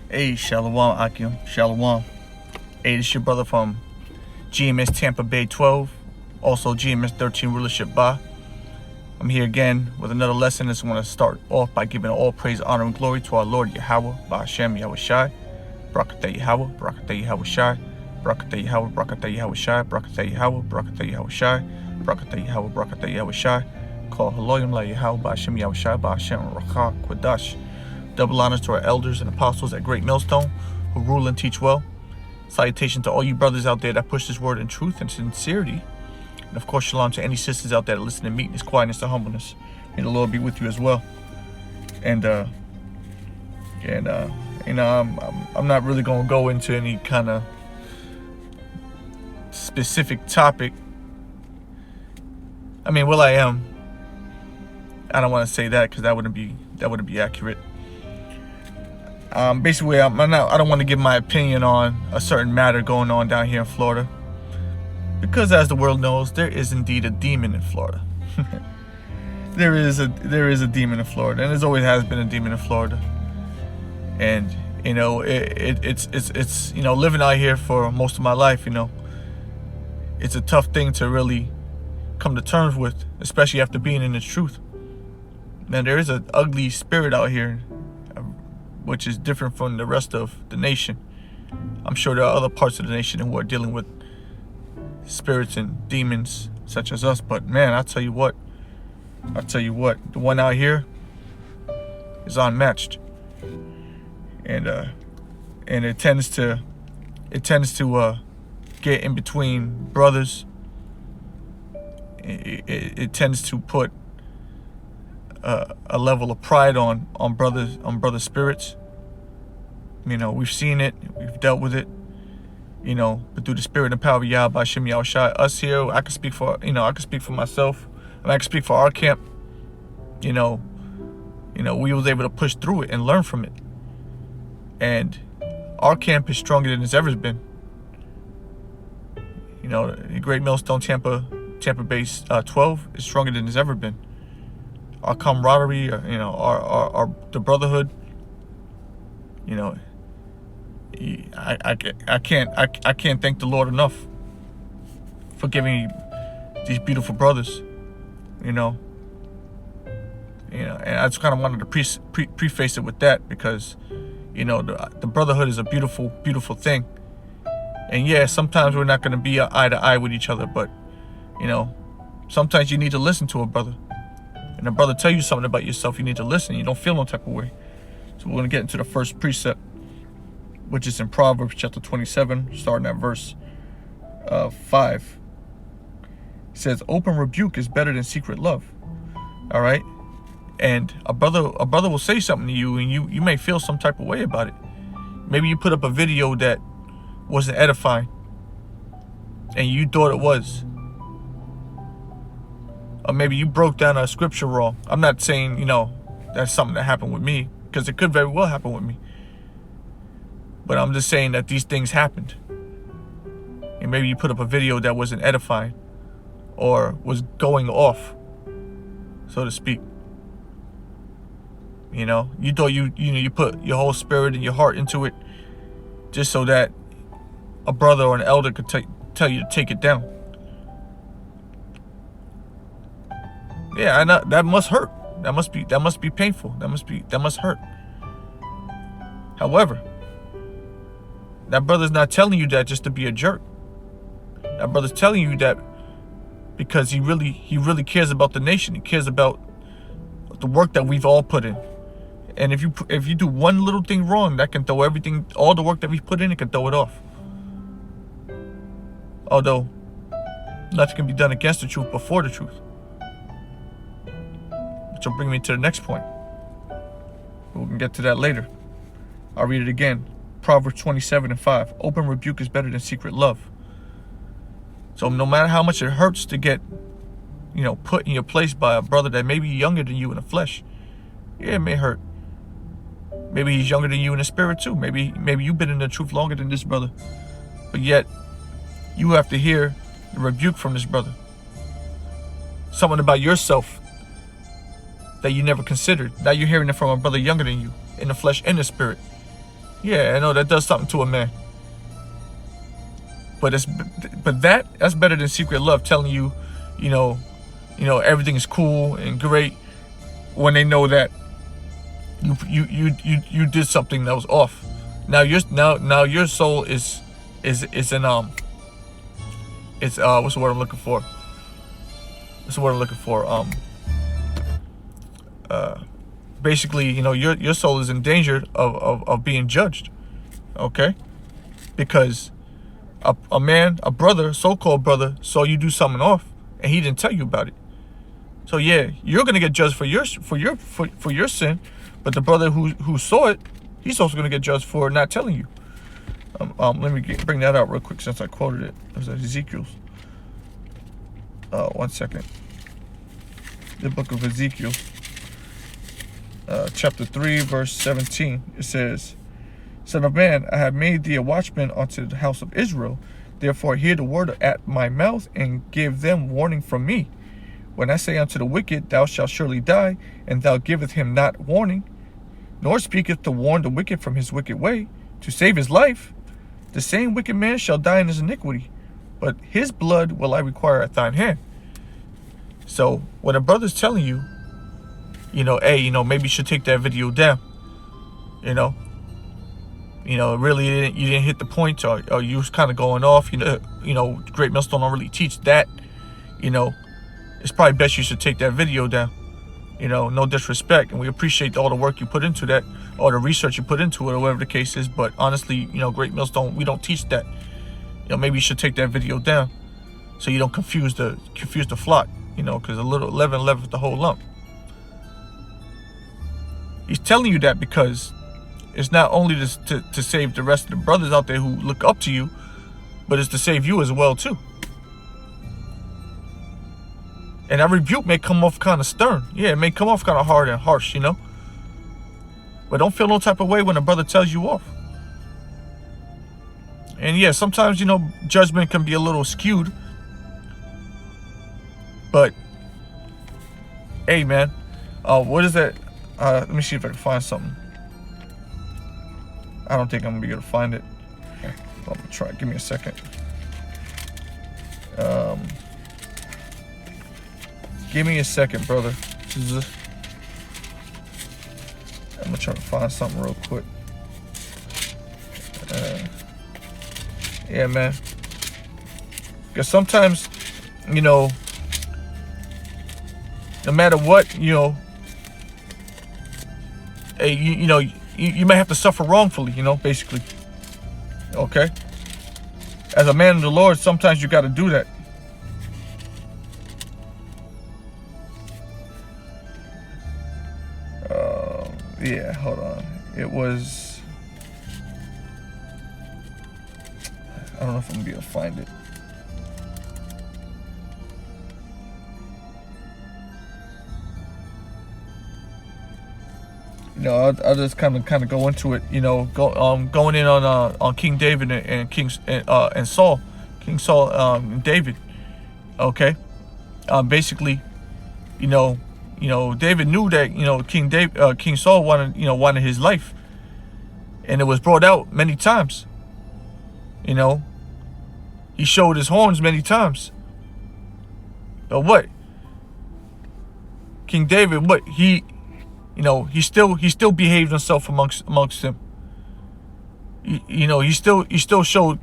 Hey, Shalom, Akim. Shalom. Hey, this is your brother from GMS Tampa Bay 12, also GMS 13 Rulership Ba. I'm here again with another lesson. I just want to start off by giving all praise, honor, and glory to our Lord Yahweh, Ba'ashem Yahweh Shai, Barakatah Yahweh, Barakatah Yahweh Shai, Barakatah Yahweh, Barakatah Yahweh Shai, Barakatah Yahweh, Barakatah Yahweh Shai, Barakatah Yahweh, Barakatah Yahweh Shai, Call Haloyim La Yahweh, Ba'ashem Yahweh Shai, Ba'ashem Rakha Kwadash. Double honors to our elders and apostles at Great Millstone who rule and teach well. Salutation to all you brothers out there that push this word in truth and sincerity. And of course, shalom to any sisters out there that listen to meekness, quietness, and humbleness. May the Lord be with you as well. And I'm not really going to go into any kind of specific topic. I mean, well, I am. I don't want to say that because that wouldn't be accurate. Basically, I don't want to give my opinion on a certain matter going on down here in Florida, because as the world knows, there is indeed a demon in Florida. there is a demon in Florida, and there always has been a demon in Florida. And you know, it's you know, living out here for most of my life, you know, it's a tough thing to really come to terms with, especially after being in the truth. Man, there is an ugly spirit out here, which is different from the rest of the nation. I'm sure there are other parts of the nation who are dealing with spirits and demons such as us, but man, I'll tell you what, the one out here is unmatched. And it tends to get in between brothers. It tends to put a level of pride on brother spirits. You know, we've seen it, we've dealt with it, you know, but through the spirit and power of Yahweh Ba'ashem Yahweh Shai, us here, I can speak for myself, and I can speak for our camp. You know, we was able to push through it and learn from it. And our camp is stronger than it's ever been. You know, the Great Millstone Tampa Bay 12 is stronger than it's ever been. Our camaraderie, you know, our the brotherhood, you know, I can't thank the Lord enough for giving me these beautiful brothers, you know, and I just kind of wanted to preface it with that, because, you know, the brotherhood is a beautiful, beautiful thing. And yeah, sometimes we're not going to be eye to eye with each other, but, you know, sometimes you need to listen to a brother. And a brother tell you something about yourself, you need to listen. You don't feel no type of way. So we're going to get into the first precept, which is in Proverbs chapter 27, starting at verse 5. It says, "Open rebuke is better than secret love." All right? And a brother will say something to you, and you may feel some type of way about it. Maybe you put up a video that wasn't edifying, and you thought it was. Or maybe you broke down a scripture wrong. I'm not saying, you know, that's something that happened with me, because it could very well happen with me. But I'm just saying that these things happened. And maybe you put up a video that wasn't edifying, or was going off, so to speak. You know, you thought you put your whole spirit and your heart into it, just so that a brother or an elder could tell you to take it down. Yeah, I know that must hurt. That must be painful. That must hurt. However, that brother's not telling you that just to be a jerk. That brother's telling you that because he really cares about the nation. He cares about the work that we've all put in. And if you do one little thing wrong, that can throw everything, all the work that we've put in, it can throw it off. Although nothing can be done against the truth before the truth. Which will bring me to the next point. We can get to that later. I'll read it again. Proverbs 27:5. Open rebuke is better than secret love. So no matter how much it hurts to get, you know, put in your place by a brother that may be younger than you in the flesh, yeah, it may hurt. Maybe he's younger than you in the spirit too. Maybe you've been in the truth longer than this brother. But yet, you have to hear the rebuke from this brother. Something about yourself that you never considered. Now you're hearing it from a brother younger than you, in the flesh and the spirit. Yeah, I know that does something to a man. But that's better than secret love telling you, you know, everything is cool and great when they know that you did something that was off. Now your soul is in it's what's the word I'm looking for? Basically, your soul is in danger of being judged. Okay? Because a brother, so-called brother, saw you do something off and he didn't tell you about it. So yeah, you're gonna get judged for your sin, but the brother who saw it, he's also gonna get judged for not telling you. Let me bring that out real quick since I quoted it. It was Ezekiel's. 1 second. The book of Ezekiel, chapter 3, verse 17. It says, "Son of man, I have made thee a watchman unto the house of Israel. Therefore hear the word at my mouth, and give them warning from me. When I say unto the wicked, thou shalt surely die, and thou giveth him not warning, nor speaketh to warn the wicked from his wicked way, to save his life, the same wicked man shall die in his iniquity, but his blood will I require at thine hand." So when a brother's telling you, hey, maybe you should take that video down, really you didn't hit the point, or you was kind of going off, Great Millstone don't really teach that, it's probably best you should take that video down. No disrespect, and we appreciate all the work you put into that, or the research you put into it, or whatever the case is. But honestly, Great Millstone, we don't teach that. Maybe you should take that video down, so you don't confuse the flock. Because a little leaven leavens the whole lump. He's telling you that because it's not only to save the rest of the brothers out there who look up to you, but it's to save you as well too. And that rebuke may come off kind of stern. Yeah, it may come off kind of hard and harsh, But don't feel no type of way when a brother tells you off. And yeah, sometimes, judgment can be a little skewed. But, hey, man, what is that? Let me see if I can find something. I don't think I'm going to be able to find it. I'm going to try. Give me a second. Give me a second, brother. I'm going to try to find something real quick. Yeah, man. Because sometimes, no matter what, hey, you may have to suffer wrongfully, basically. Okay? As a man of the Lord, sometimes you got to do that. Yeah, hold on. It was... I don't know if I'm going to be able to find it. I'll just kind of go into it. Going in on King David and Saul, King Saul and David. Okay, basically, David knew that King Saul wanted his life, and it was brought out many times. He showed his horns many times. But what? King David, what he still behaved himself amongst them. He still showed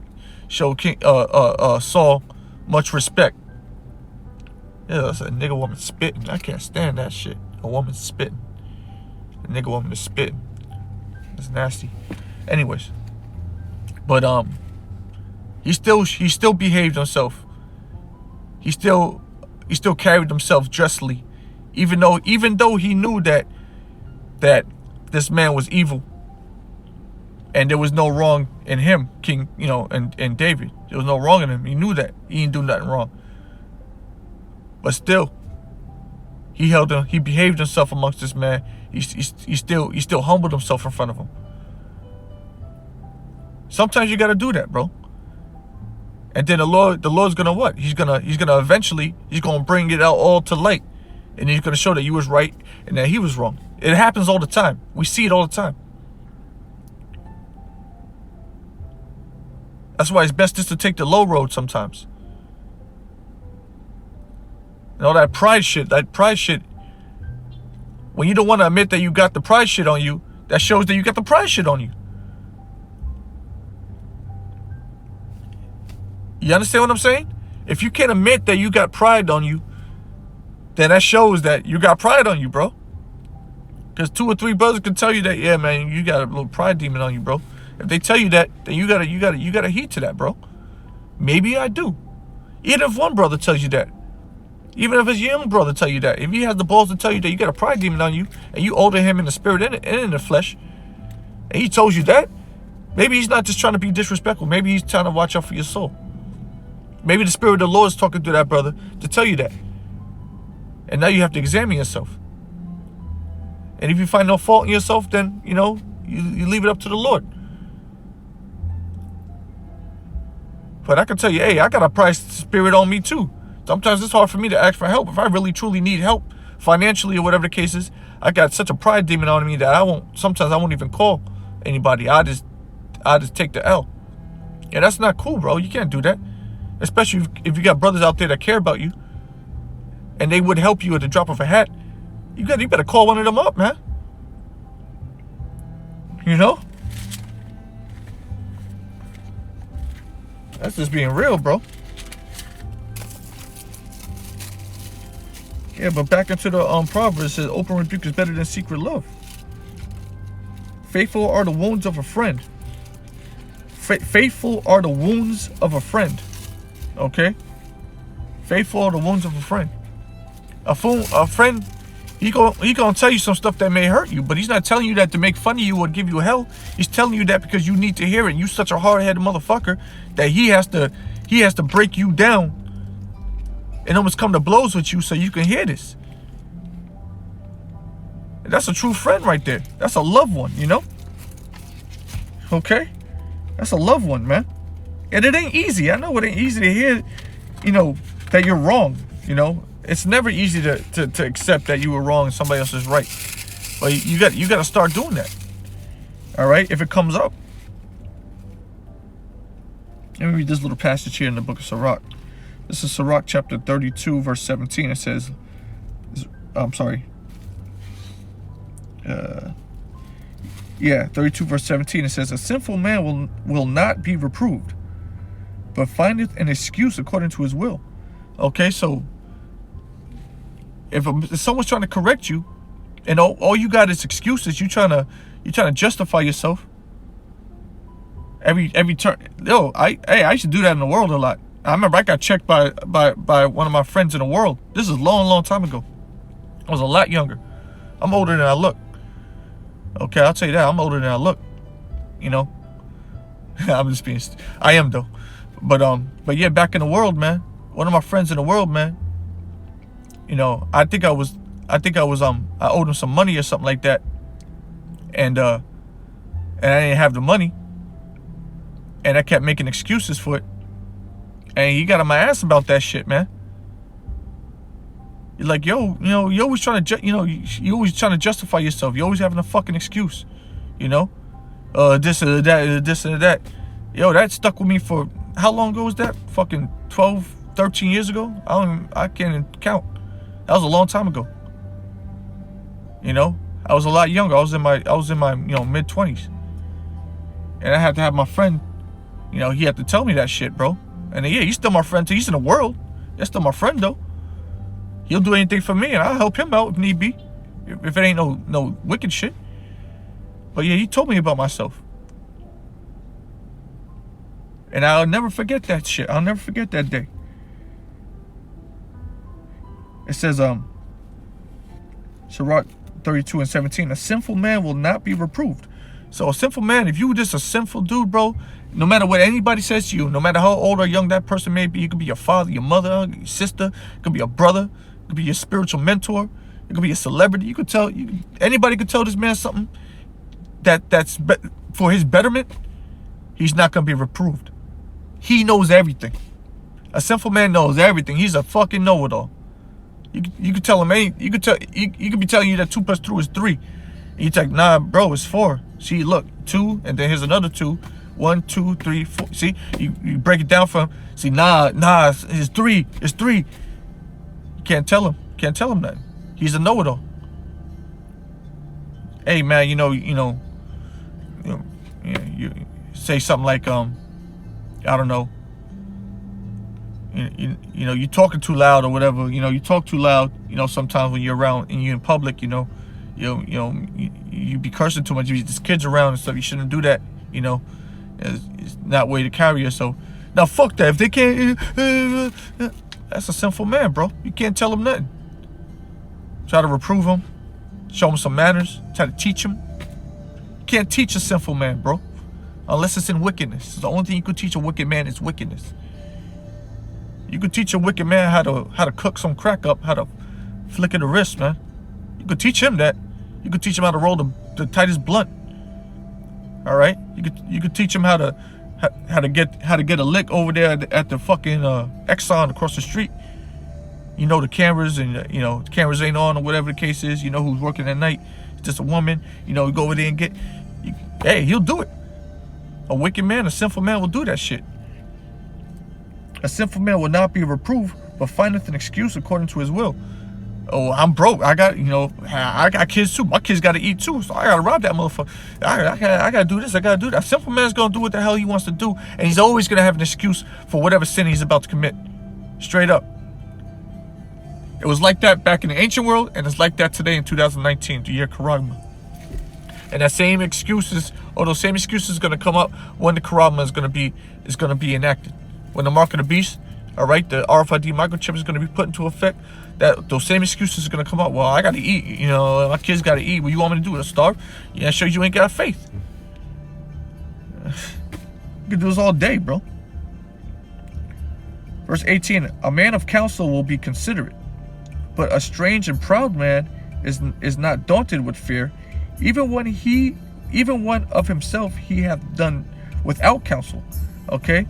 King Saul much respect. Yeah, that's a nigga woman spitting. I can't stand that shit. A woman spitting. A nigga woman is spitting. That's nasty. Anyways, but he still behaved himself. He still carried himself justly, even though he knew that this man was evil, and there was no wrong in him, King, and David. There was no wrong in him. He knew that. He didn't do nothing wrong. But still, he behaved himself amongst this man. He still humbled himself in front of him. Sometimes you gotta do that, bro. And then the Lord's gonna what? He's gonna eventually, he's gonna bring it out all to light. And he's gonna show that you was right and that he was wrong. It happens all the time. We see it all the time. That's why it's best just to take the low road sometimes. You know, that pride shit, when you don't want to admit that you got the pride shit on you, that shows that you got the pride shit on you. You understand what I'm saying? If you can't admit that you got pride on you, then that shows that you got pride on you, bro. Because 2 or 3 brothers can tell you that, yeah, man, you got a little pride demon on you, bro. If they tell you that, then you gotta heed to that, bro. Maybe I do. Even if one brother tells you that. Even if his young brother tell you that. If he has the balls to tell you that you got a pride demon on you, and you older him in the spirit and in the flesh, and he told you that, maybe he's not just trying to be disrespectful. Maybe he's trying to watch out for your soul. Maybe the Spirit of the Lord is talking to that brother to tell you that. And now you have to examine yourself. And if you find no fault in yourself, then, you know, you leave it up to the Lord. But I can tell you, hey, I got a pride spirit on me too. Sometimes it's hard for me to ask for help. If I really truly need help, financially or whatever the case is, I got such a pride demon on me that sometimes I won't even call anybody. I just take the L. Yeah, that's not cool, bro. You can't do that. Especially if you got brothers out there that care about you and they would help you at the drop of a hat. You better call one of them up, man. You know? That's just being real, bro. Yeah, but back into the Proverbs, it says open rebuke is better than secret love. Faithful are the wounds of a friend. Faithful are the wounds of a friend. Okay? Faithful are the wounds of a friend. A friend, he gonna tell you some stuff that may hurt you, but he's not telling you that to make fun of you or give you hell. He's telling you that because you need to hear it. You such a hard-headed motherfucker that he has to break you down and almost come to blows with you so you can hear this. And that's a true friend right there. That's a loved one, you know? Okay? That's a loved one, man. And it ain't easy. I know it ain't easy to hear, you know, that you're wrong, you know? It's never easy to accept that you were wrong and somebody else is right. But you got to start doing that. All right? If it comes up. Let me read this little passage here in the book of Sirach. This is Sirach chapter 32, verse 17. It says, I'm sorry. 32 verse 17. It says, a sinful man will not be reproved, but findeth an excuse according to his will. Okay, so if someone's trying to correct you, and all you got is excuses, you trying to justify yourself. Every turn, I used to do that in the world a lot. I remember I got checked by one of my friends in the world. This is a long time ago. I was a lot younger. I'm older than I look. Okay, I'll tell you that. I'm older than I look. You know? I'm just being... I am, though. But yeah, back in the world, man. One of my friends in the world, man. You know, I owed him some money or something like that. And I didn't have the money. And I kept making excuses for it. And he got on my ass about that shit, man. You're like, yo, you know, you're always trying to, you always trying to justify yourself. You're always having a fucking excuse, you know? This or that. Yo, that stuck with me for, how long ago was that? Fucking 12, 13 years ago? I can't even count. That was a long time ago. You know? I was a lot younger. I was in my mid-20s. And I had to have my friend, you know, he had to tell me that shit, bro. And yeah, he's still my friend too. He's in the world. That's still my friend though. He'll do anything for me, and I'll help him out if need be. If it ain't no wicked shit. But yeah, he told me about myself. And I'll never forget that shit. I'll never forget that day. It says, Sirach 32 and 17, a sinful man will not be reproved. So a sinful man, if you were just a sinful dude, bro, no matter what anybody says to you, no matter how old or young that person may be, it could be your father, your mother, your sister, it could be a brother, it could be your spiritual mentor, it could be a celebrity. You could tell, anybody could tell this man something that's for his betterment. He's not going to be reproved. He knows everything. A sinful man knows everything. He's a fucking know-it-all. You could tell him he could be telling you that 2 + 2 is 3. And you're like, nah, bro, it's 4. See, look, 2, and then here's another 2. 1, 2, 3, 4. See, you break it down for him. See, nah, it's 3. It's 3. You can't tell him. Can't tell him that. He's a know-it-all. Hey, man, you say something like, I don't know. You talking too loud or whatever. You talk too loud. Sometimes when you're around and you're in public, you be cursing too much. There's kids around and stuff. You shouldn't do that. It's not way to carry yourself. Now fuck that. If they can't, that's a sinful man, bro. You can't tell him nothing. Try to reprove him, show him some manners, try to teach him. You can't teach a sinful man, bro, unless it's in wickedness. The only thing you could teach a wicked man is wickedness. You could teach a wicked man how to cook some crack up, how to flicker the wrist, man. You could teach him that. You could teach him how to roll the tightest blunt. All right. You could teach him how to get a lick over there at the fucking Exxon across the street. The cameras and the cameras ain't on or whatever the case is. Who's working at night. It's just a woman. You go over there and hey, he'll do it. A wicked man, a sinful man will do that shit. A sinful man will not be reproved, but findeth an excuse according to his will. Oh, I'm broke. I got kids too. My kids got to eat too, so I got to rob that motherfucker. I got to do this. I got to do that. A simple man's going to do what the hell he wants to do, and he's always going to have an excuse for whatever sin he's about to commit. Straight up. It was like that back in the ancient world, and it's like that today in 2019, the year Karagma. And those same excuses are going to come up when the Karagma is going to be enacted. When the mark of the beast, all right, the RFID microchip is going to be put into effect. Those same excuses are going to come up. Well, I got to eat. My kids got to eat. What you want me to do? To starve? Yeah, shows you ain't got faith. You can do this all day, bro. Verse 18: a man of counsel will be considerate, but a strange and proud man is not daunted with fear, even one of himself he hath done without counsel. Okay,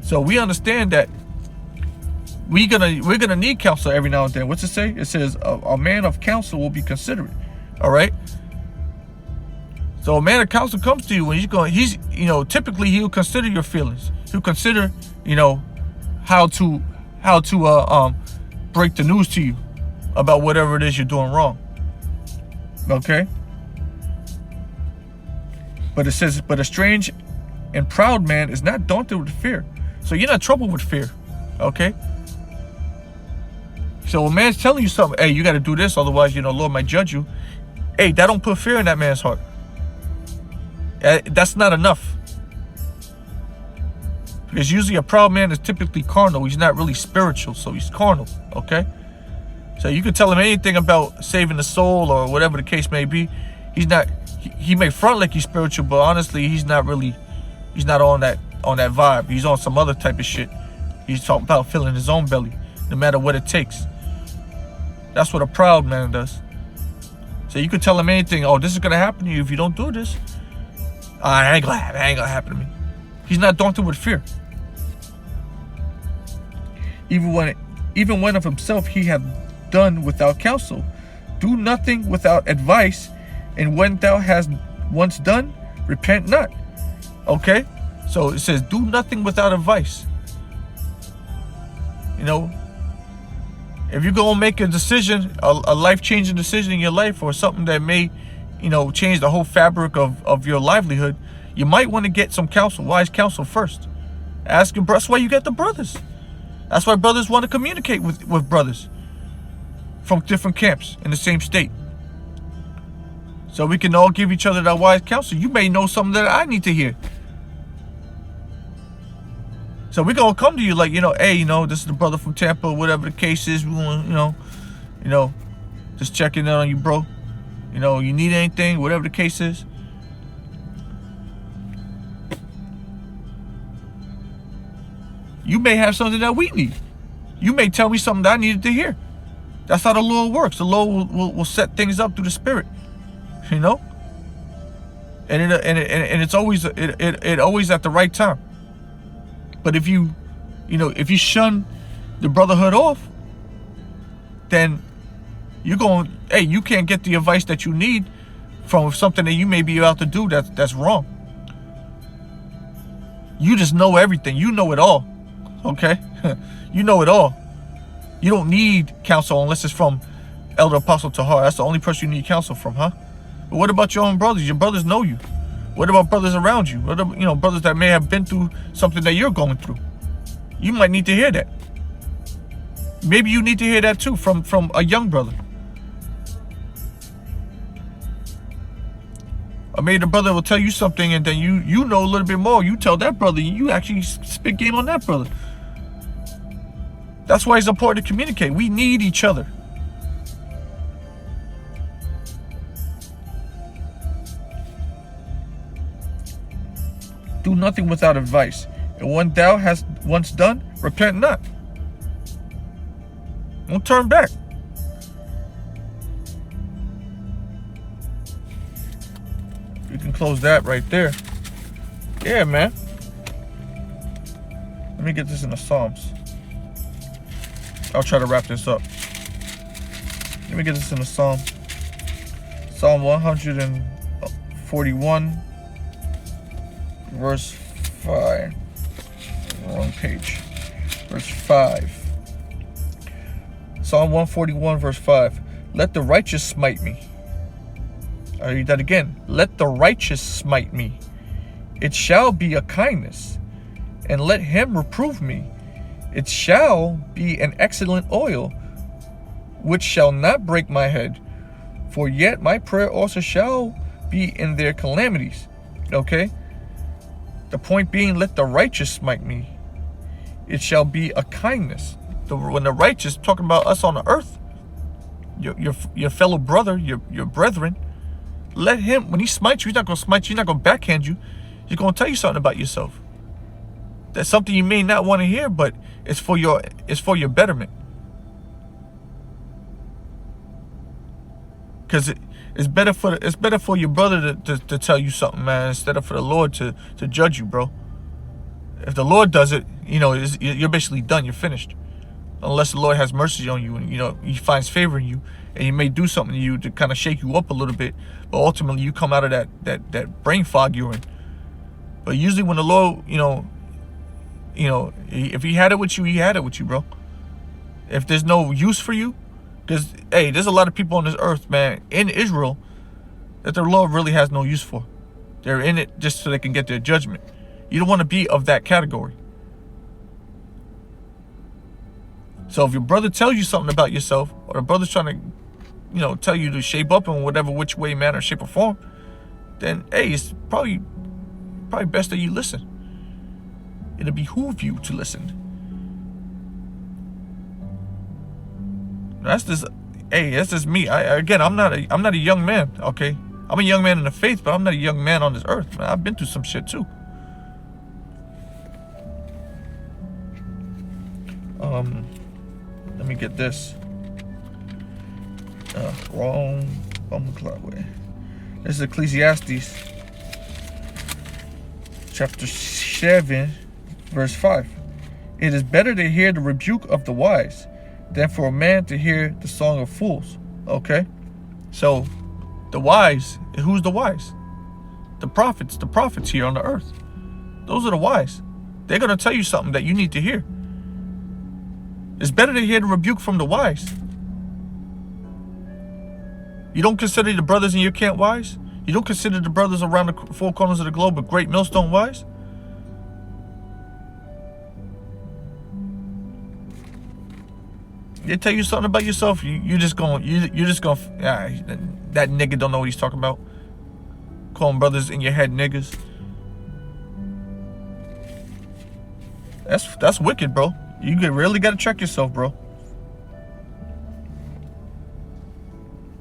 so we understand that we're gonna need counsel every now and then. What's it say? It says a man of counsel will be considerate. All right. So a man of counsel comes to you when typically he'll consider your feelings. He'll consider how to break the news to you about whatever it is you're doing wrong. Okay. But it says, but a strange and proud man is not daunted with fear. So you're not troubled with fear. Okay. So a man's telling you something, hey, you got to do this, otherwise, Lord might judge you. Hey, that don't put fear in that man's heart. That's not enough. Because usually a proud man is typically carnal. He's not really spiritual, so he's carnal, okay? So you can tell him anything about saving the soul or whatever the case may be. He may front like he's spiritual, but honestly, he's not on that vibe. He's on some other type of shit. He's talking about filling his own belly, no matter what it takes. That's what a proud man does. So you could tell him anything. Oh, this is gonna happen to you if you don't do this. It ain't gonna happen to me. He's not daunted with fear. Even when of himself he hath done without counsel. Do nothing without advice, and when thou hast once done, repent not. Okay? So it says, do nothing without advice. If you're going to make a decision, a life-changing decision in your life, or something that may, change the whole fabric of your livelihood, you might want to get some counsel, wise counsel first. Ask your brothers. That's why you get the brothers. That's why brothers want to communicate with brothers from different camps in the same state. So we can all give each other that wise counsel. You may know something that I need to hear. So we're going to come to you like, hey, this is the brother from Tampa, whatever the case is. We want, just checking in on you, bro. You need anything, whatever the case is. You may have something that we need. You may tell me something that I needed to hear. That's how the Lord works. The Lord will set things up through the Spirit, and it's always always at the right time. But if you shun the brotherhood off, then you can't get the advice that you need from something that you may be about to do that's wrong. You just know everything. You know it all. Okay? You know it all. You don't need counsel unless it's from Elder Apostle Tahar. That's the only person you need counsel from, huh? But what about your own brothers? Your brothers know you. What about brothers around you? What about, brothers that may have been through something that you're going through? You might need to hear that. Maybe you need to hear that too from a young brother. Or maybe the brother will tell you something and then you know a little bit more. You tell that brother, you actually spit game on that brother. That's why it's important to communicate. We need each other. Do nothing without advice. And when thou hast once done, repent not. Don't turn back. You can close that right there. Yeah, man. Let me get this in the Psalms. I'll try to wrap this up. Let me get this in the Psalm. Psalm 141, verse 5. Wrong page. Verse 5. Psalm 141, verse 5. Let the righteous smite me. I'll read that again. Let the righteous smite me. It shall be a kindness. And let him reprove me. It shall be an excellent oil, which shall not break my head. For yet my prayer also shall be in their calamities. Okay? The point being, let the righteous smite me. It shall be a kindness. When the righteous, talking about us on the earth, your fellow brother, your brethren, let him, when he smites you, he's not going to smite you, he's not going to backhand you. He's going to tell you something about yourself. That's something you may not want to hear, but it's for your betterment. Because it's better for your brother to tell you something, man, instead of for the Lord to judge you, bro. If the Lord does it, you're basically done. You're finished. Unless the Lord has mercy on you and, he finds favor in you, and he may do something to you to kind of shake you up a little bit, but ultimately you come out of that brain fog you're in. But usually when the Lord, if he had it with you, he had it with you, bro. If there's no use for you, because, hey, there's a lot of people on this earth, man, in Israel, that the Lord really has no use for. They're in it just so they can get their judgment. You don't want to be of that category. So if your brother tells you something about yourself, or the brother's trying to, tell you to shape up in whatever which way, manner, shape, or form, then, hey, it's probably best that you listen. It'll behoove you to listen. That's just me. I'm not a young man, okay? I'm a young man in the faith, but I'm not a young man on this earth, man. I've been through some shit too. Let me get this. Wrong clock way. This is Ecclesiastes chapter 7, verse 5. It is better to hear the rebuke of the wise than for a man to hear the song of fools. Okay? So, the wise, who's the wise? The prophets here on the earth. Those are the wise. They're going to tell you something that you need to hear. It's better to hear the rebuke from the wise. You don't consider the brothers in your camp wise? You don't consider the brothers around the four corners of the globe a great millstone wise? They tell you something about yourself, you're just going, that nigga don't know what he's talking about. Calling brothers in your head niggas. That's wicked, bro. You really got to check yourself, bro.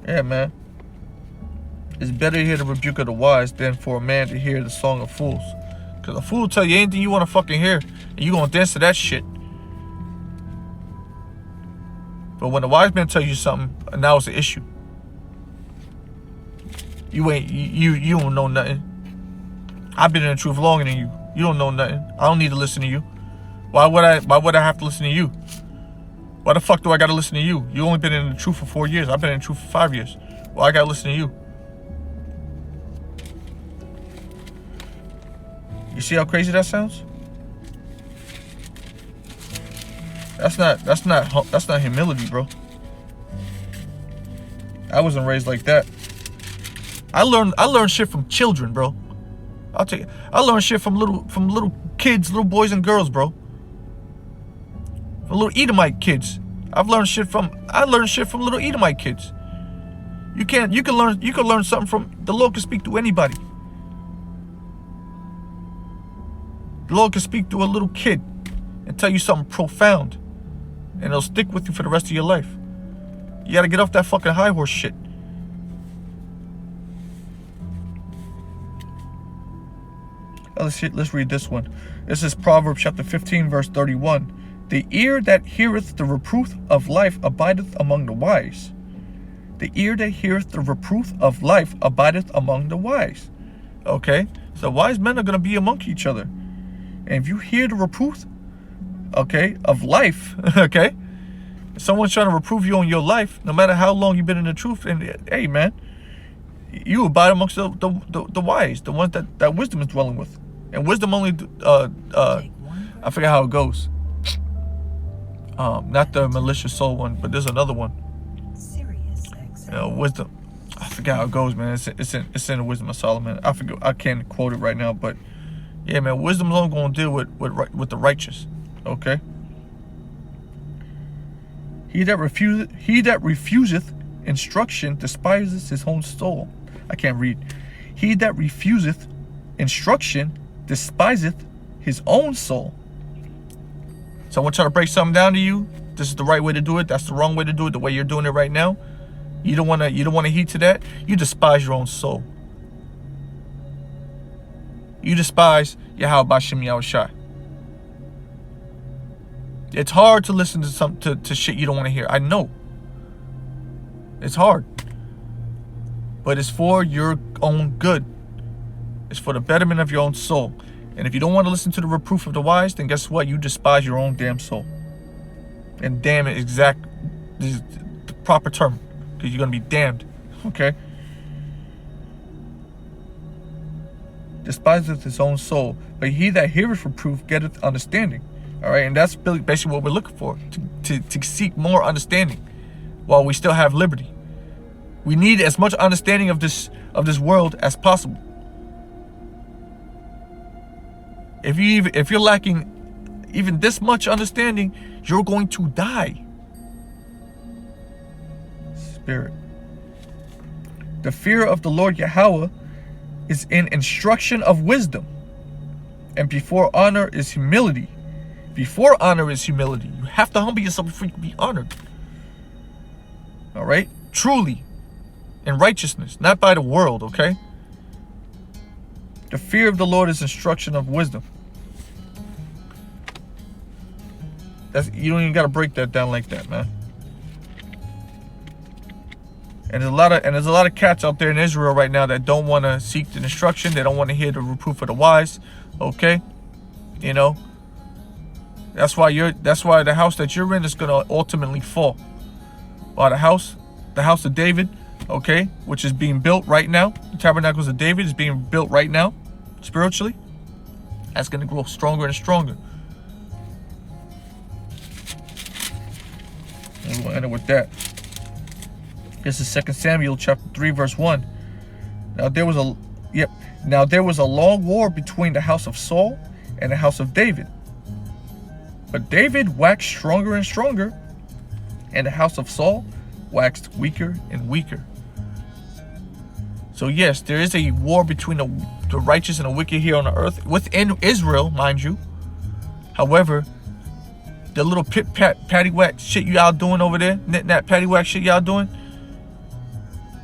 Yeah, man. It's better to hear the rebuke of the wise than for a man to hear the song of fools. Because a fool will tell you anything you want to fucking hear, and you going to dance to that shit. But when the wise man tells you something, now it's an issue. You don't know nothing. I've been in the truth longer than you. You don't know nothing. I don't need to listen to you. Why would I have to listen to you? Why the fuck do I gotta listen to you? You only been in the truth for 4 years. I've been in the truth for 5 years. Why I gotta listen to you? You see how crazy that sounds? That's not humility, bro. I wasn't raised like that. I learned shit from children, bro. I learned shit from little kids, little boys and girls, bro. From little Edomite kids. I learned shit from little Edomite kids. You can learn something from the Lord. Can speak to anybody. The Lord can speak to a little kid and tell you something profound, and it'll stick with you for the rest of your life. You gotta get off that fucking high horse shit. Let's read this one. This is Proverbs chapter 15, verse 31. The ear that heareth the reproof of life abideth among the wise. The ear that heareth the reproof of life abideth among the wise. Okay? So wise men are going to be among each other. And if you hear the reproof, okay, of life, okay? If someone's trying to reprove you on your life, no matter how long you've been in the truth, and hey, man, you abide amongst the wise, the ones that wisdom is dwelling with. And wisdom only, I forget how it goes. Not the malicious soul one, but there's another one. Wisdom. I forget how it goes, man. It's in the Wisdom of Solomon. I forget. I can't quote it right now, but yeah, man. Wisdom's only going to deal with the righteous. Okay. He that refuseth instruction despiseth his own soul. I can't read. He that refuseth instruction despiseth his own soul. Someone try to break something down to you. This is the right way to do it. That's the wrong way to do it. The way you're doing it right now. You don't want to heed to that. You despise your own soul. You despise Yahweh Bashem Yahushai. It's hard to listen to shit you don't want to hear. I know. It's hard. But it's for your own good. It's for the betterment of your own soul. And if you don't want to listen to the reproof of the wise, then guess what? You despise your own damn soul. And damn it, this is the proper term. Because you're going to be damned. Okay? Despiseth his own soul. But he that heareth reproof getteth understanding. Alright? And that's basically what we're looking for. To seek more understanding. While we still have liberty. We need as much understanding of this world as possible. If you're lacking even this much understanding, you're going to die. Spirit. The fear of the Lord Yahweh is in instruction of wisdom, and before honor is humility. Before honor is humility. You have to humble yourself before you can be honored. All right? Truly. In righteousness, not by the world, okay? The fear of the Lord is instruction of wisdom. You don't even got to break that down like that, man. And there's a lot of cats out there in Israel right now that don't want to seek the instruction. They don't want to hear the reproof of the wise. Okay, you know. That's why the house that you're in is gonna ultimately fall. While the house of David, okay, which is being built right now, the tabernacles of David is being built right now, spiritually. That's gonna grow stronger and stronger. And we'll end it with that. This is 2 Samuel chapter 3 verse 1. Now there was a long war between the house of Saul and the house of David. But David waxed stronger and stronger, and the house of Saul waxed weaker and weaker. So yes, there is a war between the righteous and the wicked here on the earth, within Israel, mind you. However, the little paddywhack shit y'all doing over there, that paddywhack shit y'all doing,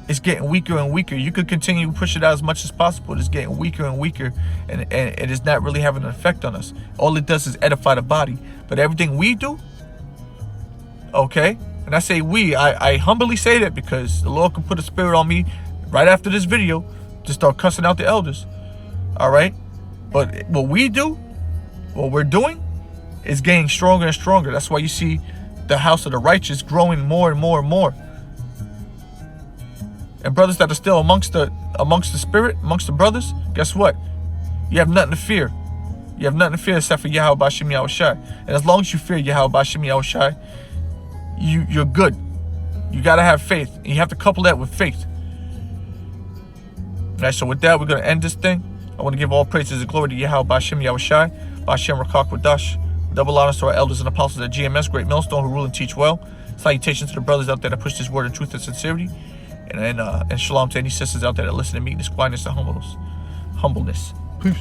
it's getting weaker and weaker. You could continue to push it out as much as possible. It's getting weaker and weaker, and it is not really having an effect on us. All it does is edify the body. But everything we do, okay, and I say we, I humbly say that because the Lord can put a spirit on me right after this video to start cussing out the elders. All right, but what we do, what we're doing, is getting stronger and stronger. That's why you see the house of the righteous growing more and more and more. And brothers that are still amongst the spirit, amongst the brothers, guess what? You have nothing to fear. You have nothing to fear except for Yahweh Bashim Yahushai. And as long as you fear Yahweh Bashim Yahushai, you're good. You got to have faith. And you have to couple that with faith. All right, so with that, we're going to end this thing. I want to give all praises and glory to Yahweh Bashim Yahushai, Bashim Rakak Wadash. Double honors to our elders and apostles at GMS, Great Millstone, who rule and teach well. Salutations to the brothers out there that push this word of truth and sincerity. And shalom to any sisters out there that listen to meekness, quietness, and humbleness. Peace.